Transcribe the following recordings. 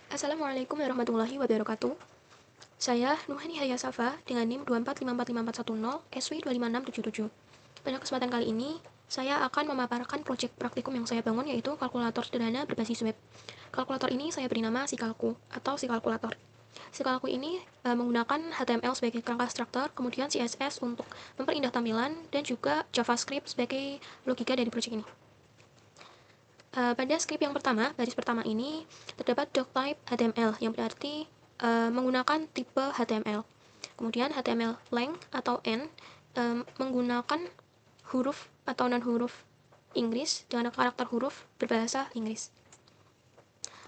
Assalamualaikum warahmatullahi wabarakatuh. Saya Nuhani Hayasafa dengan NIM 245454110 SW25677. Pada kesempatan kali ini, saya akan memaparkan proyek praktikum yang saya bangun, yaitu kalkulator sederhana berbasis web. Kalkulator ini saya beri nama Sikalku atau Sikalkulator. Sikalku ini menggunakan HTML sebagai kerangka struktur, kemudian CSS untuk memperindah tampilan, dan juga JavaScript sebagai logika dari proyek ini. Pada script yang pertama, baris pertama ini, terdapat doctype HTML, yang berarti menggunakan tipe HTML. Kemudian HTML length atau N menggunakan huruf atau non-huruf Inggris dengan karakter huruf berbahasa Inggris.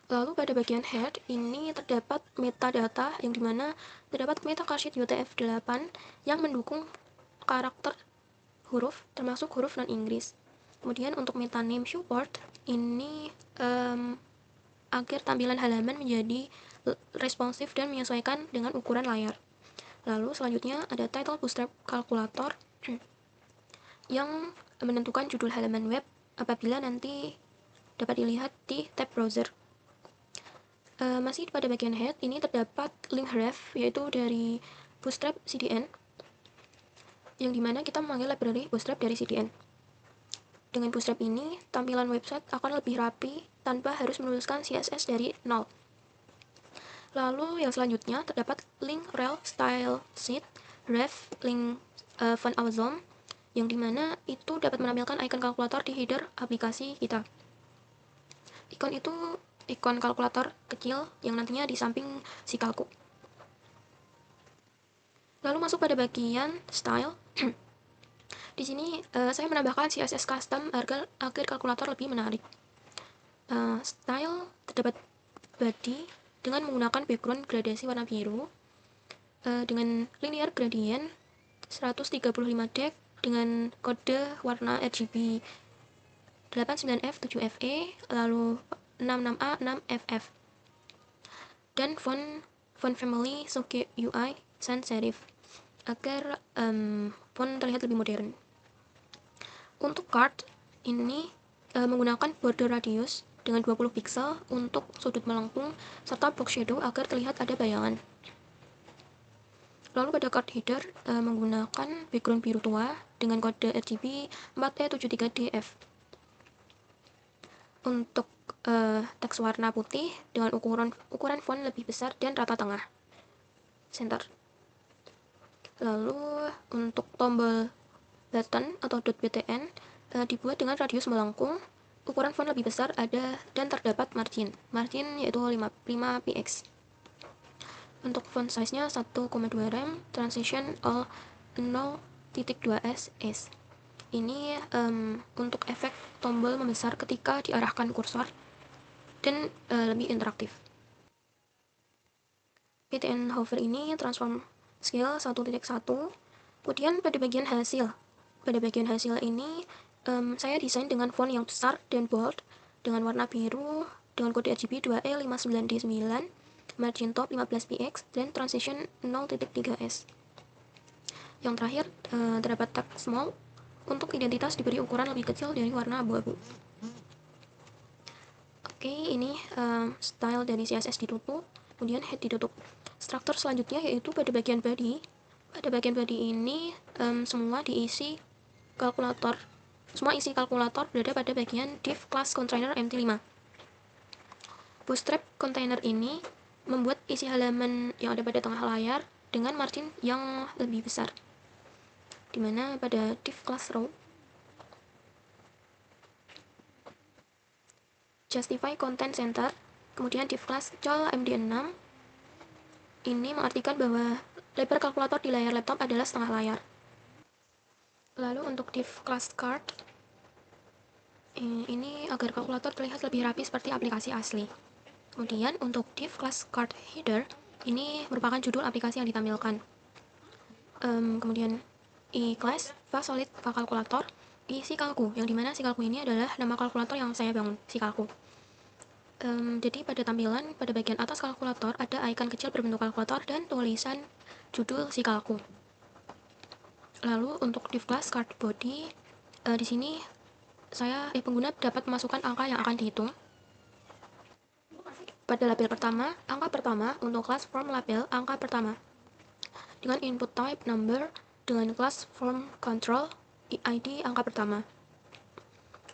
Lalu pada bagian head ini terdapat metadata, yang dimana terdapat metacachit UTF-8 yang mendukung karakter huruf termasuk huruf non-Inggris. Kemudian untuk meta name support ini agar tampilan halaman menjadi responsif dan menyesuaikan dengan ukuran layar. Lalu selanjutnya ada title bootstrap calculator yang menentukan judul halaman web apabila nanti dapat dilihat di tab browser. Masih pada bagian head ini terdapat link href, yaitu dari bootstrap CDN, yang dimana kita memanggil library bootstrap dari CDN. Dengan bootstrap ini, tampilan website akan lebih rapi tanpa harus menuliskan CSS dari nol. Lalu yang selanjutnya terdapat link rel style sheet, ref, link font awesome, yang dimana itu dapat menampilkan icon kalkulator di header aplikasi kita. Ikon itu ikon kalkulator kecil yang nantinya di samping Sikalku. Lalu masuk pada bagian style. Di sini saya menambahkan CSS custom agar kalkulator lebih menarik. Style terdapat body dengan menggunakan background gradasi warna biru dengan linear gradient 135 deg dengan kode warna RGB 89F7FE, lalu 66A 6FF, dan font family Soke UI sans serif agar font terlihat lebih modern. Untuk card ini menggunakan border radius dengan 20 pixel untuk sudut melengkung serta box shadow agar terlihat ada bayangan. Lalu pada card header menggunakan background biru tua dengan kode RGB 4E73DF. Untuk teks warna putih dengan ukuran font lebih besar dan rata tengah center. Lalu untuk tombol button atau .btn dibuat dengan radius melengkung, ukuran font lebih besar ada, dan terdapat margin yaitu 5px. Untuk font size-nya 1,2 rem, transition all 0.2s. Ini untuk efek tombol membesar ketika diarahkan kursor dan lebih interaktif. btn hover ini transform scale 1.1. Kemudian pada bagian hasil ini saya desain dengan font yang besar dan bold dengan warna biru dengan kode RGB 2E59D9, margin top 15px, dan transition 0.3s. Yang terakhir terdapat tag small. Untuk identitas diberi ukuran lebih kecil dari warna abu-abu. Oke, ini style dari CSS ditutup, kemudian head ditutup. Struktur selanjutnya yaitu pada bagian body. Pada bagian body ini semua isi kalkulator berada pada bagian div class container mt5. Bootstrap container ini membuat isi halaman yang ada pada tengah layar dengan margin yang lebih besar, dimana pada div class row justify content center, kemudian div class col md6 ini mengartikan bahwa lebar kalkulator di layar laptop adalah setengah layar. Lalu untuk div class card ini agar kalkulator terlihat lebih rapi seperti aplikasi asli. Kemudian untuk div class card header ini merupakan judul aplikasi yang ditampilkan. Kemudian i-class solid kalkulator di Sikalku, yang dimana Sikalku ini adalah nama kalkulator yang saya bangun, Sikalku. Jadi pada tampilan pada bagian atas kalkulator ada icon kecil berbentuk kalkulator dan tulisan judul Sikalku. Lalu untuk div class card body di sini pengguna dapat memasukkan angka yang akan dihitung. Pada label pertama, angka pertama untuk kelas form label angka pertama dengan input type number dengan kelas form control ID angka pertama.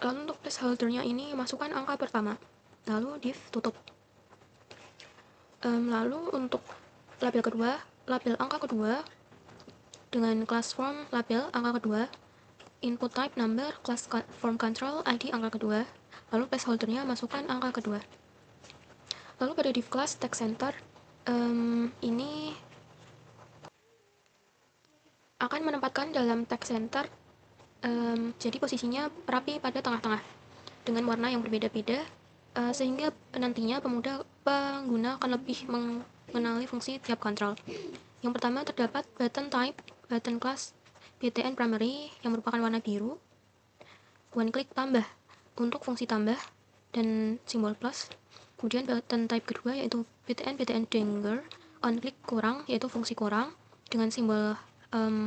Lalu untuk placeholder-nya ini masukkan angka pertama, lalu div tutup. Lalu untuk label kedua, label angka kedua dengan kelas form label angka kedua, input type number, class form control ID angka kedua, lalu placeholder-nya masukkan angka kedua. Lalu pada div class text center ini akan menempatkan dalam text center, jadi posisinya rapi pada tengah-tengah dengan warna yang berbeda-beda, sehingga nantinya pengguna akan lebih mengenali fungsi tiap kontrol. Yang pertama terdapat button type, button class btn primary yang merupakan warna biru, one click tambah untuk fungsi tambah dan simbol plus. Kemudian button type kedua yaitu btn danger, on click kurang yaitu fungsi kurang dengan simbol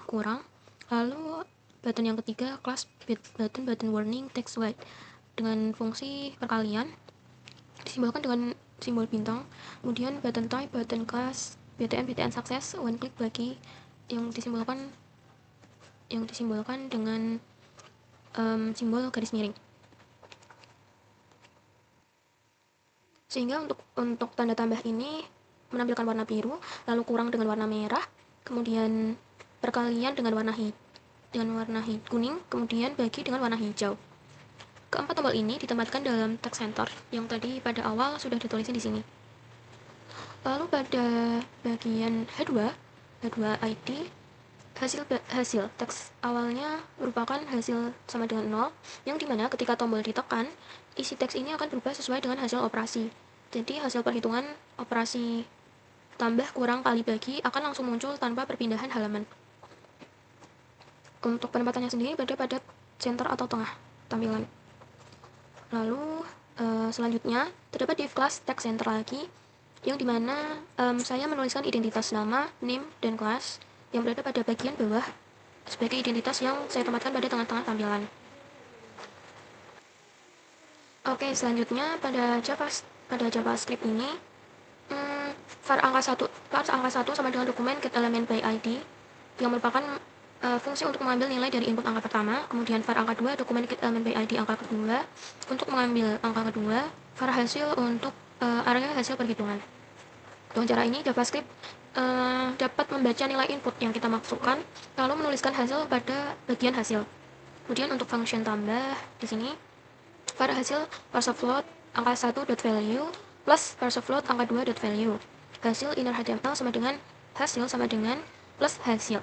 kurang. Lalu button yang ketiga class button warning text white dengan fungsi perkalian disimbolkan dengan simbol bintang. Kemudian button type button class btn success, one click bagi yang disimbolkan dengan simbol garis miring. Sehingga untuk tanda tambah ini menampilkan warna biru, lalu kurang dengan warna merah, kemudian perkalian dengan warna kuning, kemudian bagi dengan warna hijau. Keempat tombol ini ditempatkan dalam text center yang tadi pada awal sudah dituliskan di sini. Lalu pada bagian H2 ID, hasil teks awalnya merupakan hasil sama dengan 0, yang dimana ketika tombol ditekan, isi teks ini akan berubah sesuai dengan hasil operasi. Jadi hasil perhitungan operasi tambah kurang kali bagi akan langsung muncul tanpa perpindahan halaman. Untuk penempatannya sendiri berada pada center atau tengah tampilan. Lalu selanjutnya terdapat div class text center lagi, yang dimana saya menuliskan identitas nama, name, dan kelas yang berada pada bagian bawah sebagai identitas yang saya tempatkan pada tengah-tengah tampilan. Oke, selanjutnya pada JavaScript ini var angka 1 sama dengan dokumen getElement by ID yang merupakan fungsi untuk mengambil nilai dari input angka pertama. Kemudian var angka 2 dokumen getElement by ID angka kedua untuk mengambil angka kedua, var hasil untuk area hasil perhitungan. Dengan cara ini JavaScript dapat membaca nilai input yang kita masukkan lalu menuliskan hasil pada bagian hasil. Kemudian untuk function tambah di sini var hasil parseFloat angka 1.value plus parseFloat angka 2.value. Hasil inner HTML sama dengan hasil sama dengan plus hasil.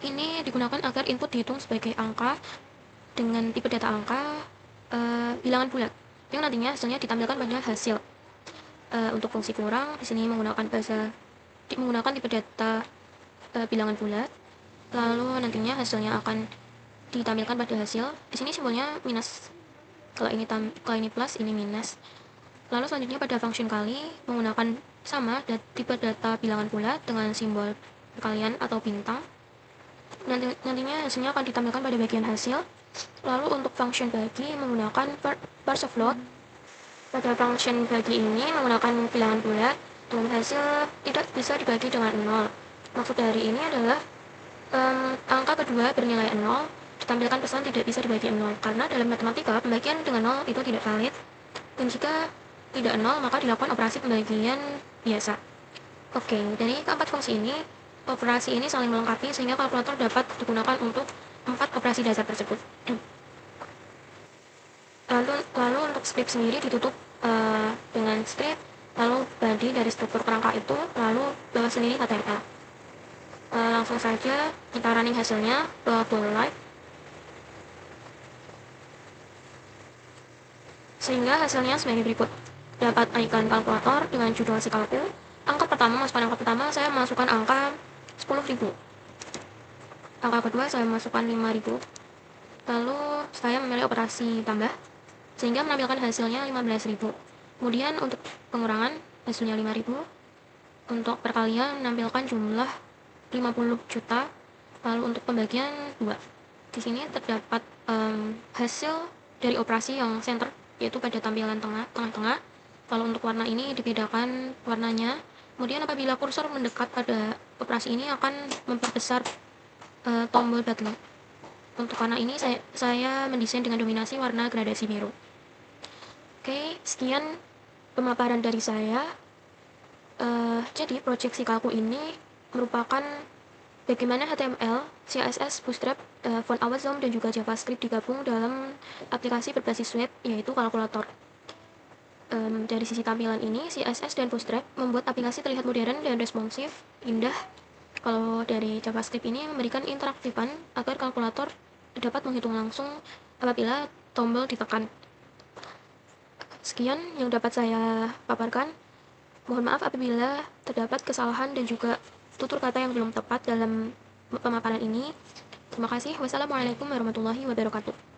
Ini digunakan agar input dihitung sebagai angka dengan tipe data angka bilangan bulat yang nantinya hasilnya ditampilkan pada hasil. Untuk fungsi kurang di sini menggunakan tipe data bilangan bulat, lalu nantinya hasilnya akan ditampilkan pada hasil. Di sini simbolnya minus. Kalau ini plus, ini minus. Lalu selanjutnya pada function kali menggunakan sama tipe data bilangan bulat dengan simbol perkalian atau bintang. Nantinya hasilnya akan ditampilkan pada bagian hasil. Lalu untuk function bagi menggunakan parseFloat. Pada function bagi ini menggunakan bilangan bulat dengan hasil tidak bisa dibagi dengan 0. Maksud dari ini adalah angka kedua bernilai 0 ditampilkan pesan tidak bisa dibagi 0, karena dalam matematika pembagian dengan 0 itu tidak valid, dan jika tidak 0 maka dilakukan operasi pembagian biasa. Oke, dari keempat fungsi ini, operasi ini saling melengkapi sehingga kalkulator dapat digunakan untuk 4 operasi dasar tersebut. Lalu untuk script sendiri ditutup dengan script, lalu body dari struktur kerangka itu, lalu bawah sendiri HTML. Langsung saja kita running hasilnya ke full live, sehingga hasilnya sebagai berikut. Dapat icon kalkulator dengan judul si kalkul. Angka pertama, masukkan angka pertama, saya masukkan angka 10.000. Angka kedua saya masukkan 5.000. Lalu saya memilih operasi tambah sehingga menampilkan hasilnya 15.000. Kemudian untuk pengurangan hasilnya 5.000. Untuk perkalian menampilkan jumlah 50 juta. Lalu untuk pembagian 2. Di sini terdapat hasil dari operasi yang center, yaitu pada tampilan tengah-tengah. Kalau untuk warna ini dibedakan warnanya. Kemudian apabila kursor mendekat pada operasi ini akan memperbesar tombol battle. Untuk warna ini saya mendesain dengan dominasi warna gradasi biru. Oke, sekian pemaparan dari saya. Jadi proyeksi kalku ini merupakan bagaimana HTML, CSS, Bootstrap, font awesome, dan juga JavaScript digabung dalam aplikasi berbasis web, yaitu kalkulator. Dari sisi tampilan ini, CSS dan Bootstrap membuat aplikasi terlihat modern dan responsif, indah. Kalau dari JavaScript ini memberikan interaktifan agar kalkulator dapat menghitung langsung apabila tombol ditekan. Sekian yang dapat saya paparkan. Mohon maaf apabila terdapat kesalahan dan juga tutur kata yang belum tepat dalam pemaparan ini. Terima kasih. Wassalamualaikum warahmatullahi wabarakatuh.